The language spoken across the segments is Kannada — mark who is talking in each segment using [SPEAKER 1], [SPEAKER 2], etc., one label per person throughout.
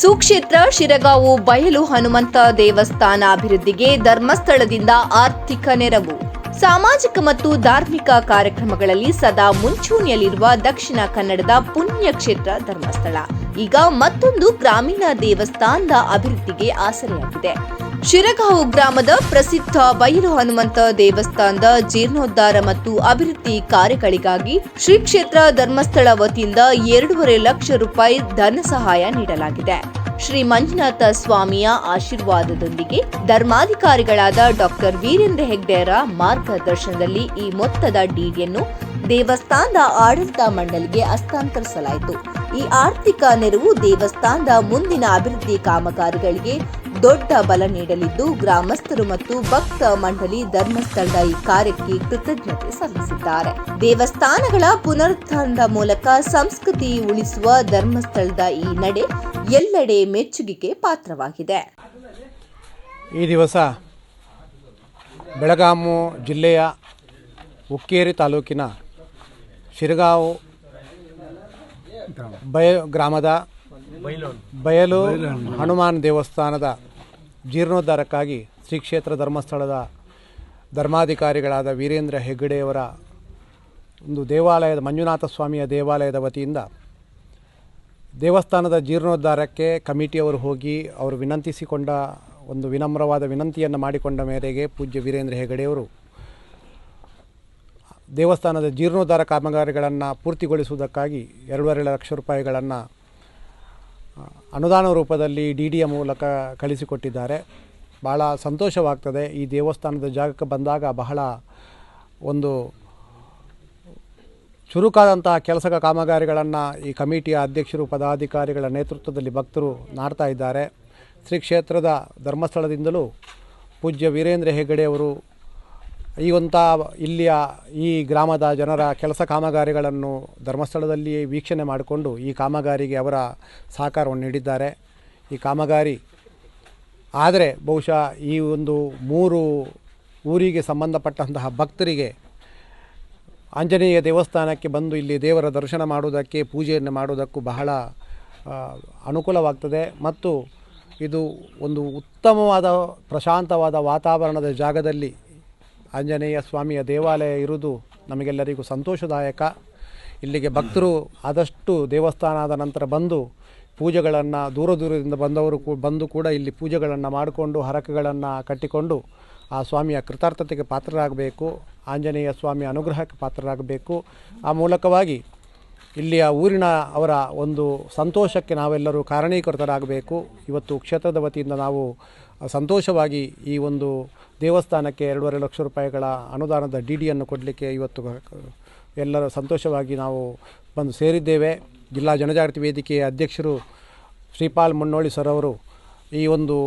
[SPEAKER 1] ಸುಕ್ಷೇತ್ರ ಶಿರಗಾಂವು ಬಯಲು ಹನುಮಂತ ದೇವಸ್ಥಾನ ಅಭಿವೃದ್ಧಿಗೆ ಧರ್ಮಸ್ಥಳದಿಂದ ಆರ್ಥಿಕ ನೆರವು. ಸಾಮಾಜಿಕ ಮತ್ತು ಧಾರ್ಮಿಕ ಕಾರ್ಯಕ್ರಮಗಳಲ್ಲಿ ಸದಾ ಮುಂಚೂಣಿಯಲ್ಲಿರುವ ದಕ್ಷಿಣ ಕನ್ನಡದ ಪುಣ್ಯಕ್ಷೇತ್ರ ಧರ್ಮಸ್ಥಳ ಈಗ ಮತ್ತೊಂದು ಗ್ರಾಮೀಣ ದೇವಸ್ಥಾನದ ಅಭಿವೃದ್ಧಿಗೆ ಆಸರೆಯಾಗಿದೆ. ಶಿರಗಾಂವು ಗ್ರಾಮದ ಪ್ರಸಿದ್ಧ ಬಯಲು ಹನುಮಂತ ದೇವಸ್ಥಾನದ ಜೀರ್ಣೋದ್ಧಾರ ಮತ್ತು ಅಭಿವೃದ್ಧಿ ಕಾರ್ಯಗಳಿಗಾಗಿ ಶ್ರೀ ಕ್ಷೇತ್ರ ಧರ್ಮಸ್ಥಳ ವತಿಯಿಂದ 2.5 ಲಕ್ಷ ರೂಪಾಯಿ ಧನ ಸಹಾಯ ನೀಡಲಾಗಿದೆ. ಶ್ರೀ ಮಂಜುನಾಥ ಸ್ವಾಮಿಯ ಆಶೀರ್ವಾದದೊಂದಿಗೆ ಧರ್ಮಾಧಿಕಾರಿಗಳಾದ ಡಾಕ್ಟರ್ ವೀರೇಂದ್ರ ಹೆಗ್ಡೆಯವರ ಮಾರ್ಗದರ್ಶನದಲ್ಲಿ ಈ ಮೊತ್ತದ ಡಿಡಿಯನ್ನು ದೇವಸ್ಥಾನದ ಆಡಳಿತ ಮಂಡಳಿಗೆ ಹಸ್ತಾಂತರಿಸಲಾಯಿತು. ಈ ಆರ್ಥಿಕ ನೆರವು ದೇವಸ್ಥಾನದ ಮುಂದಿನ ಅಭಿವೃದ್ಧಿ ಕಾಮಗಾರಿಗಳಿಗೆ ದೊಡ್ಡ ಬಲ ನೀಡಲಿದ್ದು, ಗ್ರಾಮಸ್ಥರು ಮತ್ತು ಭಕ್ತ ಮಂಡಳಿ ಧರ್ಮಸ್ಥಳದ ಈ ಕಾರ್ಯಕ್ಕೆ ಕೃತಜ್ಞತೆ ಸಲ್ಲಿಸಿದ್ದಾರೆ. ದೇವಸ್ಥಾನಗಳ ಪುನರುತ್ಥಾನದ ಮೂಲಕ ಸಂಸ್ಕೃತಿ ಉಳಿಸುವ ಧರ್ಮಸ್ಥಳದ ಈ ನಡೆ ಎಲ್ಲೆಡೆ ಮೆಚ್ಚುಗೆಗೆ ಪಾತ್ರವಾಗಿದೆ.
[SPEAKER 2] ಈ ದಿವಸ ಬೆಳಗಾವಿ ಜಿಲ್ಲೆಯ ಹುಕ್ಕೇರಿ ತಾಲೂಕಿನ ಶಿರಗಾಂವು ಗ್ರಾಮದ ಬಯಲು ಹನುಮಾನ್ ದೇವಸ್ಥಾನದ ಜೀರ್ಣೋದ್ಧಾರಕ್ಕಾಗಿ ಶ್ರೀ ಕ್ಷೇತ್ರ ಧರ್ಮಸ್ಥಳದ ಧರ್ಮಾಧಿಕಾರಿಗಳಾದ ವೀರೇಂದ್ರ ಹೆಗ್ಗಡೆಯವರ ಒಂದು ದೇವಾಲಯದ ಮಂಜುನಾಥ ಸ್ವಾಮಿಯ ದೇವಾಲಯದ ವತಿಯಿಂದ ದೇವಸ್ಥಾನದ ಜೀರ್ಣೋದ್ಧಾರಕ್ಕೆ ಕಮಿಟಿಯವರು ಹೋಗಿ ಅವರು ವಿನಂತಿಸಿಕೊಂಡ ಒಂದು ವಿನಮ್ರವಾದ ವಿನಂತಿಯನ್ನು ಮಾಡಿಕೊಂಡ ಮೇರೆಗೆ ಪೂಜ್ಯ ವೀರೇಂದ್ರ ಹೆಗ್ಗಡೆಯವರು ದೇವಸ್ಥಾನದ ಜೀರ್ಣೋದ್ಧಾರ ಕಾಮಗಾರಿಗಳನ್ನು ಪೂರ್ತಿಗೊಳಿಸುವುದಕ್ಕಾಗಿ 2.5 ಲಕ್ಷ ರೂಪಾಯಿಗಳನ್ನು ಅನುದಾನ ರೂಪದಲ್ಲಿ ಡಿಡಿಯ ಮೂಲಕ ಕಳಿಸಿಕೊಟ್ಟಿದ್ದಾರೆ. ಭಾಳ ಸಂತೋಷವಾಗ್ತದೆ. ಈ ದೇವಸ್ಥಾನದ ಜಾಗಕ್ಕೆ ಬಂದಾಗ ಬಹಳ ಒಂದು ಚುರುಕಾದಂತಹ ಕೆಲಸ ಕಾಮಗಾರಿಗಳನ್ನು ಈ ಕಮಿಟಿಯ ಅಧ್ಯಕ್ಷರು ಪದಾಧಿಕಾರಿಗಳ ನೇತೃತ್ವದಲ್ಲಿ ಭಕ್ತರು ಮಾಡ್ತಾ ಇದ್ದಾರೆ. ಶ್ರೀ ಕ್ಷೇತ್ರದ ಧರ್ಮಸ್ಥಳದಿಂದಲೂ ಪೂಜ್ಯ ವೀರೇಂದ್ರ ಹೆಗ್ಗಡೆಯವರು ಇಲ್ಲಿಯ ಈ ಗ್ರಾಮದ ಜನರ ಕೆಲಸ ಕಾಮಗಾರಿಗಳನ್ನು ಧರ್ಮಸ್ಥಳದಲ್ಲಿಯೇ ವೀಕ್ಷಣೆ ಮಾಡಿಕೊಂಡು ಈ ಕಾಮಗಾರಿಗೆ ಅವರ ಸಹಕಾರವನ್ನು ನೀಡಿದ್ದಾರೆ. ಈ ಕಾಮಗಾರಿ ಆದರೆ ಬಹುಶಃ ಈ ಒಂದು 3 ಊರಿಗೆ ಸಂಬಂಧಪಟ್ಟಂತಹ ಭಕ್ತರಿಗೆ ಆಂಜನೇಯ ದೇವಸ್ಥಾನಕ್ಕೆ ಬಂದು ಇಲ್ಲಿ ದೇವರ ದರ್ಶನ ಮಾಡುವುದಕ್ಕೆ ಪೂಜೆಯನ್ನು ಮಾಡುವುದಕ್ಕೂ ಬಹಳ ಅನುಕೂಲವಾಗ್ತದೆ ಮತ್ತು ಇದು ಒಂದು ಉತ್ತಮವಾದ ಪ್ರಶಾಂತವಾದ ವಾತಾವರಣದ ಜಾಗದಲ್ಲಿ ಆಂಜನೇಯ ಸ್ವಾಮಿಯ ದೇವಾಲಯ ಇರುವುದು ನಮಗೆಲ್ಲರಿಗೂ ಸಂತೋಷದಾಯಕ. ಇಲ್ಲಿಗೆ ಭಕ್ತರು ಆದಷ್ಟು ದೇವಸ್ಥಾನದ ನಂತರ ಬಂದು ಪೂಜೆಗಳನ್ನು ದೂರದಿಂದ ಬಂದವರು ಬಂದು ಕೂಡ ಇಲ್ಲಿ ಪೂಜೆಗಳನ್ನು ಮಾಡಿಕೊಂಡು ಹರಕೆಗಳನ್ನು ಕಟ್ಟಿಕೊಂಡು ಆ ಸ್ವಾಮಿಯ ಕೃತಾರ್ಥತೆಗೆ ಪಾತ್ರರಾಗಬೇಕು, ಆಂಜನೇಯ ಸ್ವಾಮಿಯ ಅನುಗ್ರಹಕ್ಕೆ ಪಾತ್ರರಾಗಬೇಕು. ಆ ಮೂಲಕವಾಗಿ ಇಲ್ಲಿಯ ಊರಿನ ಅವರ ಒಂದು ಸಂತೋಷಕ್ಕೆ ನಾವೆಲ್ಲರೂ ಕಾರಣೀಕೃತರಾಗಬೇಕು. ಇವತ್ತು ಕ್ಷೇತ್ರದ ವತಿಯಿಂದ ನಾವು ಸಂತೋಷವಾಗಿ ಈ ಒಂದು ದೇವಸ್ಥಾನಕ್ಕೆ 2.5 ಲಕ್ಷ ರೂಪಾಯಿಗಳ ಅನುದಾನದ ಡಿಡಿಯನ್ನು ಕೊಡಲಿಕ್ಕೆ ಇವತ್ತು ಎಲ್ಲರೂ ಸಂತೋಷವಾಗಿ ನಾವು ಬಂದು ಸೇರಿದ್ದೇವೆ. ಜಿಲ್ಲಾ ಜನಜಾಗೃತಿ ವೇದಿಕೆಯ ಅಧ್ಯಕ್ಷರು ಶ್ರೀಪಾಲ್ ಮುನ್ನೋಳಿ ಸರ್ ಅವರು ಈ ಒಂದು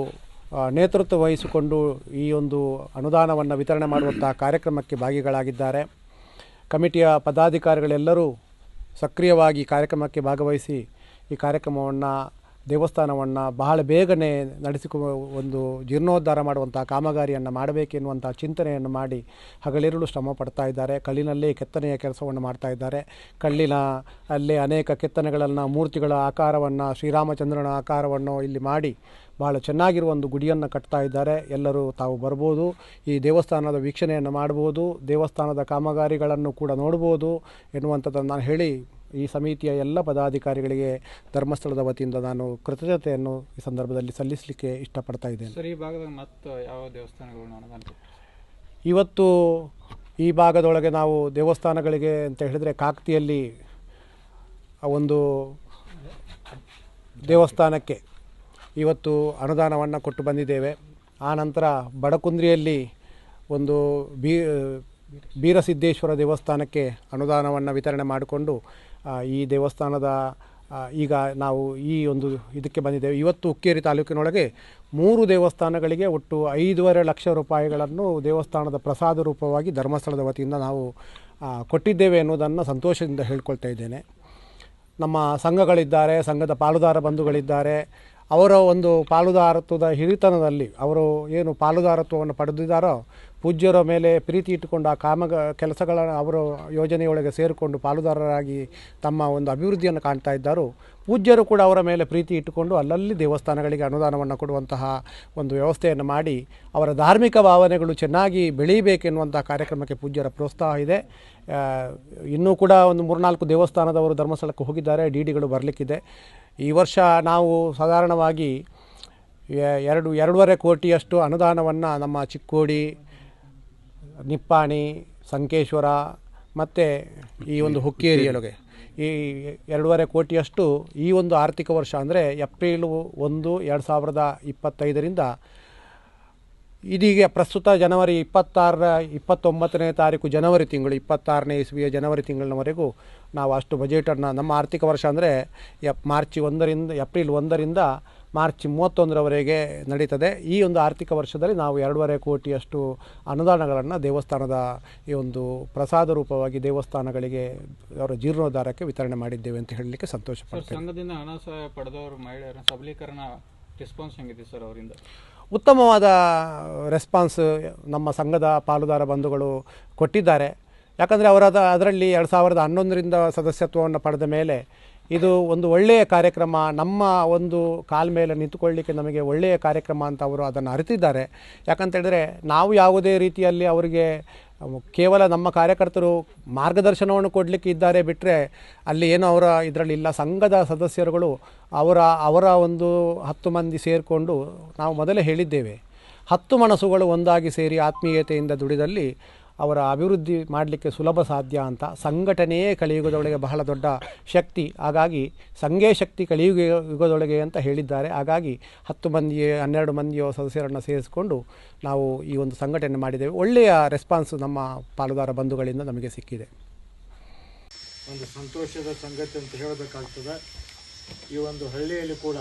[SPEAKER 2] ನೇತೃತ್ವ ವಹಿಸಿಕೊಂಡು ಈ ಒಂದು ಅನುದಾನವನ್ನು ವಿತರಣೆ ಮಾಡುವಂಥ ಕಾರ್ಯಕ್ರಮಕ್ಕೆ ಭಾಗಿಗಳಾಗಿದ್ದಾರೆ. ಕಮಿಟಿಯ ಪದಾಧಿಕಾರಿಗಳೆಲ್ಲರೂ ಸಕ್ರಿಯವಾಗಿ ಕಾರ್ಯಕ್ರಮಕ್ಕೆ ಭಾಗವಹಿಸಿ ಈ ಕಾರ್ಯಕ್ರಮವನ್ನು ದೇವಸ್ಥಾನವನ್ನು ಬಹಳ ಬೇಗನೆ ಒಂದು ಜೀರ್ಣೋದ್ಧಾರ ಮಾಡುವಂಥ ಕಾಮಗಾರಿಯನ್ನು ಮಾಡಬೇಕೆನ್ನುವಂಥ ಚಿಂತನೆಯನ್ನು ಮಾಡಿ ಹಗಲಿರುಳು ಶ್ರಮ ಪಡ್ತಾ ಇದ್ದಾರೆ. ಕಲ್ಲಿನಲ್ಲೇ ಕೆತ್ತನೆಯ ಕೆಲಸವನ್ನು ಮಾಡ್ತಾ ಇದ್ದಾರೆ. ಅಲ್ಲೇ ಅನೇಕ ಕೆತ್ತನೆಗಳನ್ನು ಮೂರ್ತಿಗಳ ಆಕಾರವನ್ನು ಶ್ರೀರಾಮಚಂದ್ರನ ಆಕಾರವನ್ನು ಇಲ್ಲಿ ಮಾಡಿ ಬಹಳ ಚೆನ್ನಾಗಿರುವ ಒಂದು ಗುಡಿಯನ್ನು ಕಟ್ತಾ ಇದ್ದಾರೆ. ಎಲ್ಲರೂ ತಾವು ಬರ್ಬೋದು, ಈ ದೇವಸ್ಥಾನದ ವೀಕ್ಷಣೆಯನ್ನು ಮಾಡ್ಬೋದು, ದೇವಸ್ಥಾನದ ಕಾಮಗಾರಿಗಳನ್ನು ಕೂಡ ನೋಡ್ಬೋದು ಎನ್ನುವಂಥದ್ದನ್ನು ನಾನು ಹೇಳಿ ಈ ಸಮಿತಿಯ ಎಲ್ಲ ಪದಾಧಿಕಾರಿಗಳಿಗೆ ಧರ್ಮಸ್ಥಳದ ವತಿಯಿಂದ ನಾನು ಕೃತಜ್ಞತೆಯನ್ನು ಈ ಸಂದರ್ಭದಲ್ಲಿ ಸಲ್ಲಿಸಲಿಕ್ಕೆ ಇಷ್ಟಪಡ್ತಾ ಇದ್ದೇನೆ.
[SPEAKER 3] ಸರ್, ಈ ಭಾಗದಾಗ ಮತ್ತು ಯಾವ ದೇವಸ್ಥಾನಗಳು
[SPEAKER 2] ಇವತ್ತು ಈ ಭಾಗದೊಳಗೆ ನಾವು ದೇವಸ್ಥಾನಗಳಿಗೆ ಅಂತ ಹೇಳಿದರೆ ಕಾಕ್ತಿಯಲ್ಲಿ ಒಂದು ದೇವಸ್ಥಾನಕ್ಕೆ ಇವತ್ತು ಅನುದಾನವನ್ನು ಕೊಟ್ಟು ಬಂದಿದ್ದೇವೆ. ಆ ನಂತರ ಬಡಕುಂದ್ರಿಯಲ್ಲಿ ಒಂದು ಬೀರಸಿದ್ದೇಶ್ವರ ದೇವಸ್ಥಾನಕ್ಕೆ ಅನುದಾನವನ್ನು ವಿತರಣೆ ಮಾಡಿಕೊಂಡು ಈ ದೇವಸ್ಥಾನದ ಈಗ ನಾವು ಈ ಒಂದು ಇದಕ್ಕೆ ಬಂದಿದ್ದೇವೆ. ಇವತ್ತು ಹುಕ್ಕೇರಿ ತಾಲೂಕಿನೊಳಗೆ 3 ದೇವಸ್ಥಾನಗಳಿಗೆ ಒಟ್ಟು 5.5 ಲಕ್ಷ ರೂಪಾಯಿಗಳನ್ನು ದೇವಸ್ಥಾನದ ಪ್ರಸಾದ ರೂಪವಾಗಿ ಧರ್ಮಸ್ಥಳದ ವತಿಯಿಂದ ನಾವು ಕೊಟ್ಟಿದ್ದೇವೆ ಎನ್ನುವುದನ್ನು ಸಂತೋಷದಿಂದ ಹೇಳ್ಕೊಳ್ತಾ ಇದ್ದೇನೆ. ನಮ್ಮ ಸಂಘಗಳಿದ್ದಾರೆ, ಸಂಘದ ಪಾಲುದಾರ ಬಂಧುಗಳಿದ್ದಾರೆ, ಅವರ ಒಂದು ಪಾಲುದಾರತ್ವದ ಹಿರಿತನದಲ್ಲಿ ಅವರು ಏನು ಪಾಲುದಾರತ್ವವನ್ನು ಪಡೆದಿದ್ದಾರೋ ಪೂಜ್ಯರ ಮೇಲೆ ಪ್ರೀತಿ ಇಟ್ಟುಕೊಂಡು ಆ ಕೆಲಸಗಳ ಅವರು ಯೋಜನೆಯೊಳಗೆ ಸೇರಿಕೊಂಡು ಪಾಲುದಾರರಾಗಿ ತಮ್ಮ ಒಂದು ಅಭಿವೃದ್ಧಿಯನ್ನು ಕಾಣ್ತಾ ಇದ್ದಾರೋ, ಪೂಜ್ಯರು ಕೂಡ ಅವರ ಮೇಲೆ ಪ್ರೀತಿ ಇಟ್ಟುಕೊಂಡು ಅಲ್ಲಲ್ಲಿ ದೇವಸ್ಥಾನಗಳಿಗೆ ಅನುದಾನವನ್ನು ಕೊಡುವಂತಹ ಒಂದು ವ್ಯವಸ್ಥೆಯನ್ನು ಮಾಡಿ ಅವರ ಧಾರ್ಮಿಕ ಭಾವನೆಗಳು ಚೆನ್ನಾಗಿ ಬೆಳೀಬೇಕೆನ್ನುವಂಥ ಕಾರ್ಯಕ್ರಮಕ್ಕೆ ಪೂಜ್ಯರ ಪ್ರೋತ್ಸಾಹ ಇದೆ. ಇನ್ನೂ ಕೂಡ ಒಂದು 3-4 ದೇವಸ್ಥಾನದವರು ಧರ್ಮಸ್ಥಳಕ್ಕೆ ಹೋಗಿದ್ದಾರೆ, ಡಿಡಿಗಳು ಬರಲಿಕ್ಕಿದೆ. ಈ ವರ್ಷ ನಾವು ಸಾಧಾರಣವಾಗಿ 2.5 ಕೋಟಿಯಷ್ಟು ಅನುದಾನವನ್ನು ನಮ್ಮ ಚಿಕ್ಕೋಡಿ, ನಿಪ್ಪಾಣಿ, ಸಂಕೇಶ್ವರ ಮತ್ತು ಈ ಒಂದು ಹುಕ್ಕೇರಿಯೊಳಗೆ ಈ 2.5 ಕೋಟಿಯಷ್ಟು ಈ ಒಂದು ಆರ್ಥಿಕ ವರ್ಷ ಅಂದರೆ ಏಪ್ರಿಲ್ 1, 2025ರಿಂದ ಇದೀಗ ಪ್ರಸ್ತುತ ಜನವರಿ 29ನೇ ತಾರೀಕು ಜನವರಿ ತಿಂಗಳು 26ನೇ ಇಸ್ವಿಯ ಜನವರಿ ತಿಂಗಳಿನವರೆಗೂ ನಾವು ಅಷ್ಟು ಬಜೆಟನ್ನು ನಮ್ಮ ಆರ್ಥಿಕ ವರ್ಷ ಅಂದರೆ ಏಪ್ರಿಲ್ 1ರಿಂದ ಮಾರ್ಚ್ 31ರವರೆಗೆ ನಡೀತದೆ. ಈ ಒಂದು ಆರ್ಥಿಕ ವರ್ಷದಲ್ಲಿ ನಾವು 2.5 ಕೋಟಿಯಷ್ಟು ಅನುದಾನಗಳನ್ನು ದೇವಸ್ಥಾನದ ಈ ಒಂದು ಪ್ರಸಾದ ರೂಪವಾಗಿ ದೇವಸ್ಥಾನಗಳಿಗೆ ಅವರ ಜೀರ್ಣೋದ್ಧಾರಕ್ಕೆ ವಿತರಣೆ ಮಾಡಿದ್ದೇವೆ ಅಂತ ಹೇಳಲಿಕ್ಕೆ ಸಂತೋಷ ಪಡ್ತೇವೆ.
[SPEAKER 3] ಸಂಘದಿಂದ ಹಣ ಸಹಾಯ ಪಡೆದವರು ಮಹಿಳೆಯರ ಸಬಲೀಕರಣ ರೆಸ್ಪಾನ್ಸ್ ಹೆಂಗಿದೆ ಸರ್ ಅವರಿಂದ?
[SPEAKER 2] ಉತ್ತಮವಾದ ರೆಸ್ಪಾನ್ಸ್ ನಮ್ಮ ಸಂಘದ ಪಾಲುದಾರ ಬಂಧುಗಳು ಕೊಟ್ಟಿದ್ದಾರೆ. ಯಾಕಂದರೆ ಅದರಲ್ಲಿ 2011ರಿಂದ ಸದಸ್ಯತ್ವವನ್ನು ಪಡೆದ ಮೇಲೆ ಇದು ಒಂದು ಒಳ್ಳೆಯ ಕಾರ್ಯಕ್ರಮ, ನಮ್ಮ ಒಂದು ಕಾಲ ಮೇಲೆ ನಿಂತುಕೊಳ್ಳಲಿಕ್ಕೆ ನಮಗೆ ಒಳ್ಳೆಯ ಕಾರ್ಯಕ್ರಮ ಅಂತ ಅವರು ಅದನ್ನು ಅರಿತಿದ್ದಾರೆ. ಯಾಕಂತೇಳಿದರೆ ನಾವು ಯಾವುದೇ ರೀತಿಯಲ್ಲಿ ಅವರಿಗೆ ಕೇವಲ ನಮ್ಮ ಕಾರ್ಯಕರ್ತರು ಮಾರ್ಗದರ್ಶನವನ್ನು ಕೊಡಲಿಕ್ಕೆ ಇದ್ದಾರೆ ಬಿಟ್ಟರೆ ಅಲ್ಲಿ ಏನೋ ಅವರ ಇದರಲ್ಲಿ ಇಲ್ಲ. ಸಂಘದ ಸದಸ್ಯರುಗಳು ಅವರ ಒಂದು 10 ಮಂದಿ ಸೇರಿಕೊಂಡು ನಾವು ಮೊದಲೇ ಹೇಳಿದ್ದೇವೆ, 10 ಮನಸ್ಸುಗಳು ಒಂದಾಗಿ ಸೇರಿ ಆತ್ಮೀಯತೆಯಿಂದ ದುಡಿದಲ್ಲಿ ಅವರ ಅಭಿವೃದ್ಧಿ ಮಾಡಲಿಕ್ಕೆ ಸುಲಭ ಸಾಧ್ಯ ಅಂತ. ಸಂಘಟನೆಯೇ ಕಲಿಯುಗದೊಳಗೆ ಬಹಳ ದೊಡ್ಡ ಶಕ್ತಿ, ಹಾಗಾಗಿ ಸಂಘೇ ಶಕ್ತಿ ಕಲಿಯುಗದೊಳಗೆ ಅಂತ ಹೇಳಿದ್ದಾರೆ. ಹಾಗಾಗಿ 10 ಮಂದಿ 12 ಮಂದಿಯ ಸದಸ್ಯರನ್ನು ಸೇರಿಸಿಕೊಂಡು ನಾವು ಈ ಒಂದು ಸಂಘಟನೆ ಮಾಡಿದ್ದೇವೆ. ಒಳ್ಳೆಯ ರೆಸ್ಪಾನ್ಸ್ ನಮ್ಮ ಪಾಲುದಾರ ಬಂಧುಗಳಿಂದ ನಮಗೆ ಸಿಕ್ಕಿದೆ.
[SPEAKER 4] ಒಂದು ಸಂತೋಷದ ಸಂಗತಿ ಅಂತ ಹೇಳಬೇಕಾಗ್ತದೆ. ಈ ಒಂದು ಹಳ್ಳಿಯಲ್ಲಿ ಕೂಡ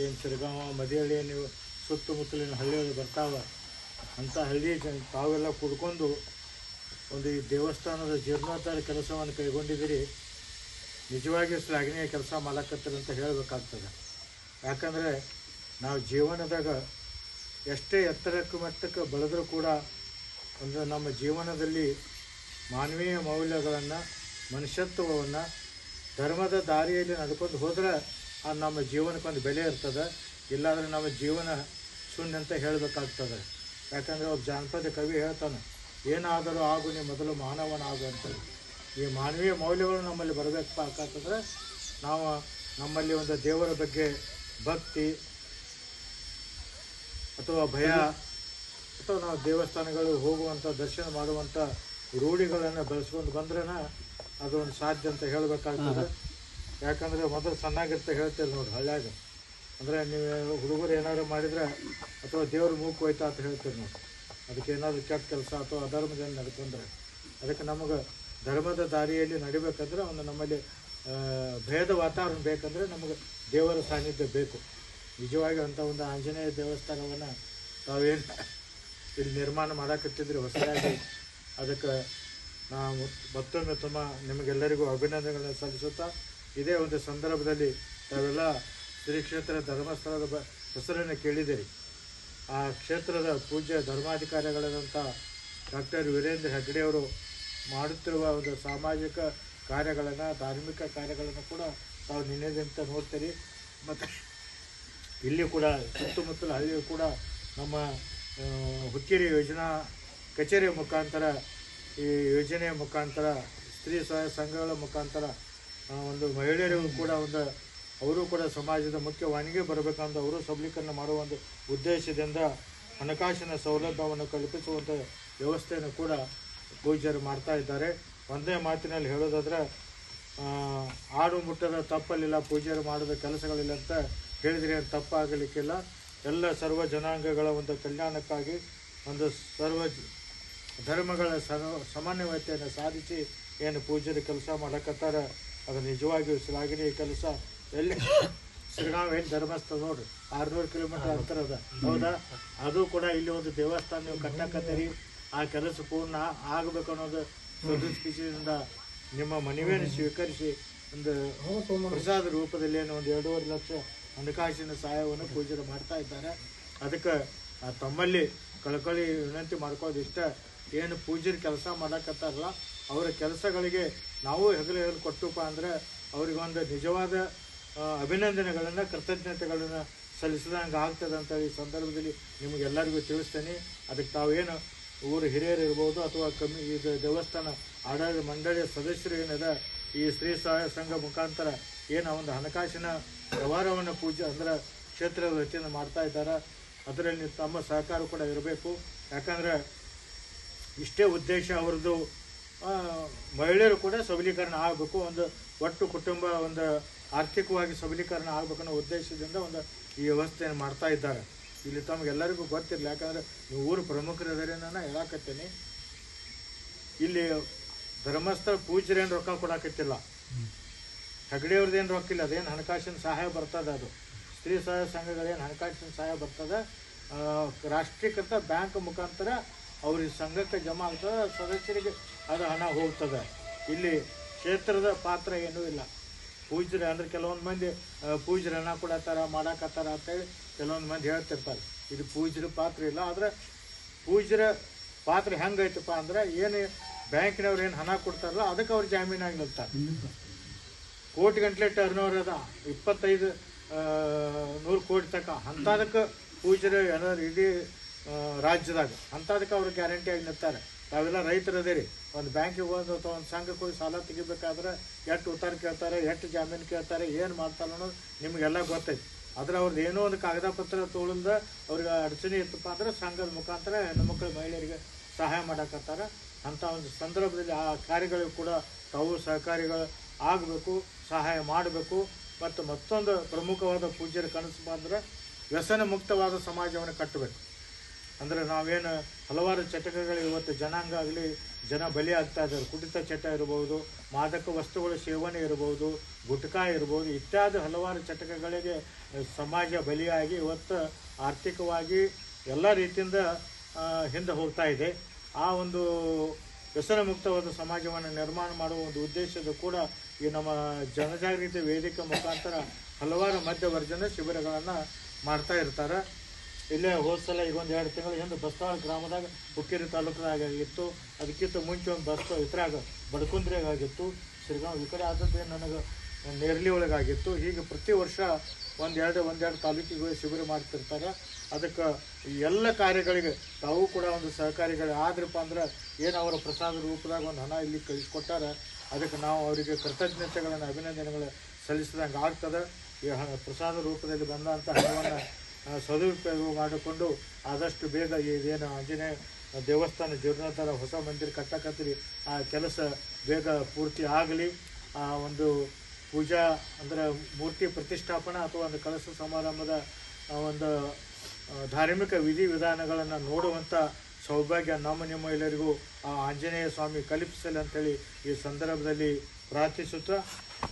[SPEAKER 4] ಏನು ಸಿರಗಾಂವ, ಮದಿಹಳ್ಳಿ, ನೀವು ಸುತ್ತಮುತ್ತಲಿನ ಹಳ್ಳಿಯಲ್ಲಿ ಬರ್ತಾವೆ, ಅಂಥ ಹಳ್ಳಿ ತಾವೆಲ್ಲ ಕೂಡ್ಕೊಂಡು ಒಂದು ಈ ದೇವಸ್ಥಾನದ ಜೀರ್ಣೋದ್ಧಾರ ಕೆಲಸವನ್ನು ಕೈಗೊಂಡಿದ್ದೀರಿ. ನಿಜವಾಗಿ ಶ್ಲಾಘನೀಯ ಕೆಲಸ ಮಾಡಕತ್ತಾರೆ ಅಂತ ಹೇಳಬೇಕಾಗ್ತದೆ. ಯಾಕಂದರೆ ನಾವು ಜೀವನದಾಗ ಎಷ್ಟೇ ಎತ್ತರಕ್ಕೆ ಮಟ್ಟಕ್ಕೆ ಬೆಳೆದರೂ ಕೂಡ ಒಂದು ನಮ್ಮ ಜೀವನದಲ್ಲಿ ಮಾನವೀಯ ಮೌಲ್ಯಗಳನ್ನು, ಮನುಷ್ಯತ್ವವನ್ನು, ಧರ್ಮದ ದಾರಿಯಲ್ಲಿ ನಡ್ಕೊಂಡು ಹೋದರೆ ಅದು ನಮ್ಮ ಜೀವನಕ್ಕೊಂದು ಬೆಲೆ ಇರ್ತದೆ. ಇಲ್ಲಾಂದರೆ ನಮ್ಮ ಜೀವನ ಶೂನ್ಯ ಅಂತ ಹೇಳಬೇಕಾಗ್ತದೆ. ಯಾಕಂದರೆ ಒಬ್ಬ ಜಾನಪದ ಕವಿ ಹೇಳ್ತಾನೆ, ಏನಾದರೂ ಆಗು ನೀ ಮೊದಲು ಮಾನವನಾಗು ಅಂತ. ಈ ಮಾನವೀಯ ಮೌಲ್ಯಗಳು ನಮ್ಮಲ್ಲಿ ಬರಬೇಕಪ್ಪ ಯಾಕಂತಂದರೆ ನಾವು ನಮ್ಮಲ್ಲಿ ಒಂದು ದೇವರ ಬಗ್ಗೆ ಭಕ್ತಿ ಅಥವಾ ಭಯ ಅಥವಾ ನಾವು ದೇವಸ್ಥಾನಗಳು ಹೋಗುವಂಥ, ದರ್ಶನ ಮಾಡುವಂಥ ರೂಢಿಗಳನ್ನು ಬೆಳೆಸ್ಕೊಂಡು ಬಂದ್ರೇ ಅದೊಂದು ಸಾಧ್ಯ ಅಂತ ಹೇಳಬೇಕಾಗ್ತದೆ. ಯಾಕಂದರೆ ಮೊದಲು ಸಣ್ಣಾಗಿರ್ತಾ ಹೇಳ್ತೀರಿ ನೋಡಿ ಹಳ್ಳ್ಯಾಗ, ಅಂದರೆ ನೀವು ಹುಡುಗರು ಏನಾದ್ರು ಮಾಡಿದರೆ ಅಥವಾ ದೇವ್ರ ಮೂಗು ಹೋಯ್ತಾ ಅಂತ ಹೇಳ್ತೀರಿ ನೋಡಿ. ಅದಕ್ಕೆ ಏನಾದರೂ ಕೆಟ್ಟ ಕೆಲಸ ಅಥವಾ ಅಧರ್ಮದಲ್ಲಿ ನಡ್ಕೊಂಡ್ರೆ ಅದಕ್ಕೆ ನಮಗೆ ಧರ್ಮದ ದಾರಿಯಲ್ಲಿ ನಡಿಬೇಕಂದ್ರೆ ಒಂದು ನಮ್ಮಲ್ಲಿ ಭಯದ ವಾತಾವರಣ ಬೇಕಂದರೆ ನಮಗೆ ದೇವರ ಸಾನ್ನಿಧ್ಯ ಬೇಕು. ನಿಜವಾಗಿ ಅಂಥ ಒಂದು ಆಂಜನೇಯ ದೇವಸ್ಥಾನವನ್ನು ತಾವೇನು ಇಲ್ಲಿ ನಿರ್ಮಾಣ ಮಾಡಕತ್ತಿದ್ರಿ ಹೊಸದಾಗಿ, ಅದಕ್ಕೆ ನಾವು ಮತ್ತೊಮ್ಮೆ ನಿಮಗೆಲ್ಲರಿಗೂ ಅಭಿನಂದನೆಗಳನ್ನು ಸಲ್ಲಿಸುತ್ತಾ, ಇದೇ ಒಂದು ಸಂದರ್ಭದಲ್ಲಿ ತಾವೆಲ್ಲ ಶ್ರೀ ಕ್ಷೇತ್ರ ಧರ್ಮಸ್ಥಳದ ಹೆಸರನ್ನು ಕೇಳಿದ್ದೀರಿ. ಆ ಕ್ಷೇತ್ರದ ಪೂಜ್ಯ ಧರ್ಮಾಧಿಕಾರಿಗಳಾದಂಥ ಡಾಕ್ಟರ್ ವೀರೇಂದ್ರ ಹೆಗ್ಗಡೆಯವರು ಮಾಡುತ್ತಿರುವ ಒಂದು ಸಾಮಾಜಿಕ ಕಾರ್ಯಗಳನ್ನು, ಧಾರ್ಮಿಕ ಕಾರ್ಯಗಳನ್ನು ಕೂಡ ತಾವು ನಿನ್ನೆದಂತ ನೋಡ್ತೀರಿ. ಮತ್ತು ಇಲ್ಲಿ ಕೂಡ ಸುತ್ತಮುತ್ತಲ ಹಳ್ಳಿಯು ಕೂಡ ನಮ್ಮ ಹುಕ್ಕೇರಿ ಯೋಜನಾ ಕಚೇರಿಯ ಮುಖಾಂತರ, ಈ ಯೋಜನೆಯ ಮುಖಾಂತರ, ಸ್ತ್ರೀ ಸ್ವಯಂ ಸಂಘಗಳ ಮುಖಾಂತರ ಒಂದು ಮಹಿಳೆಯರಿಗೂ ಕೂಡ ಅವರು ಕೂಡ ಸಮಾಜದ ಮುಖ್ಯ ವಾಹಿನಿಗೆ ಬರಬೇಕಂತ ಅವರು ಸಬಲೀಕರಣ ಮಾಡುವ ಒಂದು ಉದ್ದೇಶದಿಂದ ಹಣಕಾಸಿನ ಸೌಲಭ್ಯವನ್ನು ಕಲ್ಪಿಸುವಂಥ ವ್ಯವಸ್ಥೆಯನ್ನು ಕೂಡ ಪೂಜ್ಯರು ಮಾಡ್ತಾ ಇದ್ದಾರೆ. ಒಂದೇ ಮಾತಿನಲ್ಲಿ ಹೇಳೋದಾದರೆ, ಆಡು ಮುಟ್ಟದ ತಪ್ಪಲ್ಲಿಲ್ಲ, ಪೂಜ್ಯರು ಮಾಡಿದ ಕೆಲಸಗಳಿಲ್ಲ ಅಂತ ಹೇಳಿದರೆ ತಪ್ಪಾಗಲಿಕ್ಕಿಲ್ಲ. ಎಲ್ಲ ಸರ್ವ ಜನಾಂಗಗಳ ಒಂದು ಕಲ್ಯಾಣಕ್ಕಾಗಿ ಒಂದು ಸರ್ವ ಧರ್ಮಗಳ ಸಮನ್ವಯತೆಯನ್ನು ಸಾಧಿಸಿ ಏನು ಪೂಜ್ಯರು ಕೆಲಸ ಮಾಡಕತ್ತಾರ, ಅದು ನಿಜವಾಗಿಯೂ ಶ್ಲಾಘನೀಯ ಕೆಲಸ. ಎಲ್ಲಿ ಸಿರಗಾಂವ ಏನು ಧರ್ಮಸ್ಥಳ ನೋಡ್ರಿ 600 ಕಿಲೋಮೀಟರ್ ಅಂತರ ಅದ, ಹೌದಾ? ಅದು ಕೂಡ ಇಲ್ಲಿ ಒಂದು ದೇವಸ್ಥಾನ ನೀವು ಕಟ್ಟಕತ್ತೀರಿ, ಆ ಕೆಲಸ ಪೂರ್ಣ ಆಗಬೇಕು ಅನ್ನೋದು ಸದುದ್ದೇಶದಿಂದ ನಿಮ್ಮ ಮನವಿಯನ್ನು ಸ್ವೀಕರಿಸಿ ಒಂದು ಪ್ರಸಾದ ರೂಪದಲ್ಲಿ ಏನು ಒಂದು 2.5 ಲಕ್ಷ ಹಣಕಾಸಿನ ಸಹಾಯವನ್ನು ಪೂಜ್ಯರು ಮಾಡ್ತಾ ಇದ್ದಾರೆ. ಅದಕ್ಕೆ ತಮ್ಮಲ್ಲಿ ಕಳಕಳಿ ವಿನಂತಿ ಮಾಡ್ಕೊಳ್ಳೋದು ಇಷ್ಟ, ಏನು ಪೂಜ್ಯರು ಕೆಲಸ ಮಾಡಕತ್ತಾರಲ್ಲ ಅವರ ಕೆಲಸಗಳಿಗೆ ನಾವು ಹೆಗಲು ಕೊಟ್ಟುಪ್ಪ ಅಂದರೆ ಅವರಿಗೊಂದು ನಿಜವಾದ ಅಭಿನಂದನೆಗಳನ್ನು ಕೃತಜ್ಞತೆಗಳನ್ನು ಸಲ್ಲಿಸಿದಂಗೆ ಆಗ್ತದೆ ಅಂತ ಈ ಸಂದರ್ಭದಲ್ಲಿ ನಿಮಗೆಲ್ಲರಿಗೂ ತಿಳಿಸ್ತೇನೆ. ಅದಕ್ಕೆ ತಾವೇನು ಊರು ಹಿರಿಯರು ಇರ್ಬೋದು ಅಥವಾ ಇದು ದೇವಸ್ಥಾನ ಆಡಳಿತ ಮಂಡಳಿಯ ಸದಸ್ಯರು ಏನದ ಈ ಶ್ರೀ ಸಹಾಯ ಸಂಘ ಮುಖಾಂತರ ಏನು ಒಂದು ಹಣಕಾಸಿನ ವ್ಯವಹಾರವನ್ನು ಪೂಜೆ ಅಂದ್ರೆ ಕ್ಷೇತ್ರದ ವತಿಯಿಂದ ಮಾಡ್ತಾ ಇದ್ದಾರೆ, ಅದರಲ್ಲಿ ತಮ್ಮ ಸಹಕಾರ ಕೂಡ ಇರಬೇಕು. ಯಾಕಂದರೆ ಇಷ್ಟೇ ಉದ್ದೇಶ ಅವ್ರದ್ದು, ಮಹಿಳೆಯರು ಕೂಡ ಸಬಲೀಕರಣ ಆಗಬೇಕು, ಒಂದು ಒಟ್ಟು ಕುಟುಂಬ ಒಂದು ಆರ್ಥಿಕವಾಗಿ ಸಬಲೀಕರಣ ಆಗಬೇಕನ್ನೋ ಉದ್ದೇಶದಿಂದ ಒಂದು ಈ ವ್ಯವಸ್ಥೆಯನ್ನು ಮಾಡ್ತಾ ಇದ್ದಾರೆ. ಇಲ್ಲಿ ತಮಗೆಲ್ಲರಿಗೂ ಗೊತ್ತಿರಲಿ, ಯಾಕಂದರೆ ನೀವು ಊರು ಪ್ರಮುಖರಿದ್ದಾರೆ ನಾನು ಹೇಳಾಕತ್ತೀನಿ. ಇಲ್ಲಿ ಧರ್ಮಸ್ಥಳ ಪೂಜ್ಯರೇನು ರೊಕ್ಕ ಕೊಡಾಕತ್ತಿಲ್ಲ, ಹೆಗಡೆಯವ್ರದ್ದೇನು ರೊಕ್ಕ ಇಲ್ಲ, ಅದೇನು ಹಣಕಾಸಿನ ಸಹಾಯ ಬರ್ತದೆ, ಅದು ಸ್ತ್ರೀ ಸಹಾಯ ಸಂಘಗಳೇನು ಹಣಕಾಸಿನ ಸಹಾಯ ಬರ್ತದೆ, ರಾಷ್ಟ್ರೀಕೃತ ಬ್ಯಾಂಕ್ ಮುಖಾಂತರ ಅವ್ರಿಗೆ ಸಂಘಕ್ಕೆ ಜಮಾ ಆಗ್ತದೆ, ಸದಸ್ಯರಿಗೆ ಅದು ಹಣ ಹೋಗ್ತದೆ. ಇಲ್ಲಿ ಕ್ಷೇತ್ರದ ಪಾತ್ರ ಏನೂ ಇಲ್ಲ. ಪೂಜ್ಯರು ಅಂದರೆ ಕೆಲವೊಂದು ಮಂದಿ ಪೂಜ್ಯರು ಹಣ ಕೊಡತ್ತಾರ ಮಾಡಾಕತ್ತಾರ ಅಂತೇಳಿ ಕೆಲವೊಂದು ಮಂದಿ ಹೇಳ್ತಿರ್ತಾರೆ. ಇದು ಪೂಜ್ಯರ ಪಾತ್ರ ಇಲ್ಲ. ಆದರೆ ಪೂಜ್ಯರ ಪಾತ್ರ ಹೆಂಗೈತಪ್ಪ ಅಂದ್ರೆ ಏನು ಬ್ಯಾಂಕಿನವ್ರು ಏನು ಹಣ ಕೊಡ್ತಾರಲ್ಲ ಅದಕ್ಕೆ ಅವ್ರು ಜಾಮೀನಾಗಿ ನಿಲ್ತಾರೆ. ಕೋಟಿ ಗಂಟ್ಲೆ ಟರ್ನ್ ಓವರ್ ಅದ, 25-100 ಕೋಟಿ ತನಕ ಅಂಥದಕ್ಕೆ ಪೂಜ್ಯರು ಏನಾದ್ರು ಇಡೀ ರಾಜ್ಯದಾಗ ಅಂಥದಕ್ಕೆ ಅವ್ರು ಗ್ಯಾರಂಟಿಯಾಗಿ ನಿಲ್ತಾರೆ. ತಾವೆಲ್ಲ ರೈತರು ಅದೇರಿ, ಒಂದು ಬ್ಯಾಂಕಿಗೆ ಹೋದ ಅಥವಾ ಒಂದು ಸಂಘಕ್ಕೆ ಹೋಗಿ ಸಾಲ ತೆಗಿಬೇಕಾದ್ರೆ ಎಷ್ಟು ಉತ್ತಾರ ಕೇಳ್ತಾರೆ, ಎಷ್ಟು ಜಾಮೀನು ಕೇಳ್ತಾರೆ, ಏನು ಮಾಡ್ತಾರೆ ಅನ್ನೋದು ನಿಮಗೆಲ್ಲ ಗೊತ್ತೈತಿ. ಆದರೆ ಅವ್ರದ್ದು ಏನೋ ಒಂದು ಕಾಗದ ಪತ್ರ ತೊಗೊಳ್ದ ಅವ್ರಿಗೆ ಅಡಚಣೆ ಇತ್ತಪ್ಪ ಅಂದ್ರೆ ಸಂಘದ ಮುಖಾಂತರ ಹೆಣ್ಣುಮಕ್ಕಳು ಮಹಿಳೆಯರಿಗೆ ಸಹಾಯ ಮಾಡಕತ್ತಾರೆ. ಅಂಥ ಒಂದು ಸಂದರ್ಭದಲ್ಲಿ ಆ ಕಾರ್ಯಗಳಿಗೂ ಕೂಡ ತಾವು ಸಹಕಾರಿಗಳು ಆಗಬೇಕು, ಸಹಾಯ ಮಾಡಬೇಕು. ಮತ್ತು ಮತ್ತೊಂದು ಪ್ರಮುಖವಾದ ಪೂಜ್ಯರ ಕನಸು ಅಂದ್ರೆ ವ್ಯಸನ ಮುಕ್ತವಾದ ಸಮಾಜವನ್ನು ಕಟ್ಟಬೇಕು. ಅಂದರೆ ನಾವೇನು ಹಲವಾರು ಚಟಗಳು ಇವತ್ತು ಜನಾಂಗ ಆಗಲಿ ಜನ ಬಲಿ ಆಗ್ತಾ ಇದ್ದಾರೆ. ಕುಡಿತ ಚಟ ಇರ್ಬೋದು, ಮಾದಕ ವಸ್ತುಗಳ ಸೇವನೆ ಇರ್ಬೋದು, ಗುಟ್ಕಾ ಇರ್ಬೋದು, ಇತ್ಯಾದಿ ಹಲವಾರು ಚಟಗಳಿಗೆ ಸಮಾಜ ಬಲಿಯಾಗಿ ಇವತ್ತು ಆರ್ಥಿಕವಾಗಿ ಎಲ್ಲ ರೀತಿಯಿಂದ ಹಿಂದೆ ಹೋಗ್ತಾ ಇದೆ. ಆ ಒಂದು ವ್ಯಸನ ಮುಕ್ತವಾದ ಸಮಾಜವನ್ನು ನಿರ್ಮಾಣ ಮಾಡುವ ಒಂದು ಉದ್ದೇಶದ ಕೂಡ ಈ ನಮ್ಮ ಜನಜಾಗೃತಿ ವೇದಿಕೆ ಮುಖಾಂತರ ಹಲವಾರು ಮಧ್ಯವರ್ಜನ ಶಿಬಿರಗಳನ್ನು ಮಾಡ್ತಾ ಇರ್ತಾರೆ. ಇಲ್ಲೇ ಹೋದ ಸಲ ಈಗ ಒಂದು 2 ತಿಂಗಳ ಹಿಂದೆ ಬಸ್ತಾಳ ಗ್ರಾಮದಾಗ ಹುಕ್ಕೇರಿ ತಾಲೂಕದಾಗ ಆಗಿತ್ತು. ಅದಕ್ಕಿಂತ ಮುಂಚೆ ಒಂದು ಬಸ್ ಇದ್ರಾಗ ಬಡಕುಂದ್ರಾಗ ಆಗಿತ್ತು, ಶ್ರೀಗಾಂವ್ ಈ ಕಡೆ ಆದದ್ದು ನನಗೆ ನೇರ್ಲಿ ಒಳಗಾಗಿತ್ತು. ಹೀಗೆ ಪ್ರತಿ ವರ್ಷ ಒಂದೆರಡು ತಾಲೂಕಿಗೆ ಶಿಬಿರ ಮಾಡ್ತಿರ್ತಾರೆ. ಅದಕ್ಕೆ ಎಲ್ಲ ಕಾರ್ಯಗಳಿಗೆ ತಾವು ಕೂಡ ಒಂದು ಸಹಕಾರಿಗಳು ಆದ್ರಪ್ಪ ಅಂದ್ರೆ ಏನು ಅವರ ಪ್ರಸಾದ ರೂಪದಾಗ ಒಂದು ಹಣ ಇಲ್ಲಿ ಕಳಿಸ್ಕೊಟ್ಟಾರೆ, ಅದಕ್ಕೆ ನಾವು ಅವರಿಗೆ ಕೃತಜ್ಞತೆಗಳನ್ನು ಅಭಿನಂದನೆಗಳು ಸಲ್ಲಿಸಿದಂಗೆ ಆಗ್ತದೆ. ಈ ಪ್ರಸಾದ ರೂಪದಲ್ಲಿ ಬಂದಂಥ ಹಣವನ್ನು ಸದುಪಯೋಗ ಮಾಡಿಕೊಂಡು ಆದಷ್ಟು ಬೇಗ ಇದೇನು ಆಂಜನೇಯ ದೇವಸ್ಥಾನ ಜೀರ್ಣೋದ್ಧಾರ ಹೊಸ ಮಂದಿರ ಕಟ್ಟಕತ್ತೀರಿ ಆ ಕೆಲಸ ಬೇಗ ಪೂರ್ತಿ ಆಗಲಿ. ಆ ಒಂದು ಪೂಜಾ ಅಂದರೆ ಮೂರ್ತಿ ಪ್ರತಿಷ್ಠಾಪನಾ ಅಥವಾ ಒಂದು ಕಲಶ ಸಮಾರಂಭದ ಒಂದು ಧಾರ್ಮಿಕ ವಿಧಿವಿಧಾನಗಳನ್ನು ನೋಡುವಂಥ ಸೌಭಾಗ್ಯ ನಿಮ್ಮ ಎಲ್ಲರಿಗೂ ಆ ಆಂಜನೇಯ ಸ್ವಾಮಿ ಕಲ್ಪಿಸಲಿ ಅಂಥೇಳಿ ಈ ಸಂದರ್ಭದಲ್ಲಿ ಪ್ರಾರ್ಥಿಸುತ್ತಾ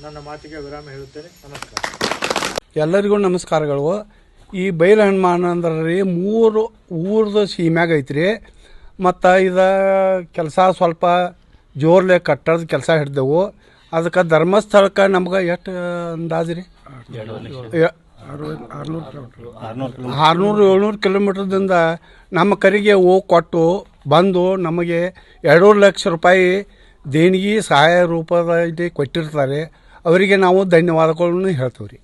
[SPEAKER 4] ನನ್ನ ಮಾತಿಗೆ ವಿರಾಮ ಹೇಳುತ್ತೇನೆ. ನಮಸ್ಕಾರ.
[SPEAKER 5] ಎಲ್ಲರಿಗೂ ನಮಸ್ಕಾರಗಳು. ಈ ಬೈಲ ಹನುಮಾನ ಅಂದ್ರೆ ರೀ 3 ಊರ್ದು ಸೀಮ್ಯಾಗ ಐತ್ರಿ. ಮತ್ತು ಇದು ಕೆಲಸ ಸ್ವಲ್ಪ ಜೋರ್ಲೆ ಕಟ್ಟೋದು ಕೆಲಸ ಹಿಡ್ದೆವು. ಅದಕ್ಕೆ ಧರ್ಮಸ್ಥಳಕ್ಕೆ ನಮ್ಗೆ ಎಷ್ಟು ಅಂದಾಜು ರೀ 600-700 ಕಿಲೋಮೀಟ್ರದಿಂದ ನಮ್ಮ ಕರಿಗೆ ಹೋಗಿ ಕೊಟ್ಟು ಬಂದು ನಮಗೆ 2 ಲಕ್ಷ ರೂಪಾಯಿ ದೇಣಿಗೆ ಸಹಾಯ ರೂಪದಲ್ಲಿ ಕೊಟ್ಟಿರ್ತಾರೆ. ಅವರಿಗೆ ನಾವು ಧನ್ಯವಾದಗಳನ್ನು ಹೇಳ್ತೀವಿ ರೀ.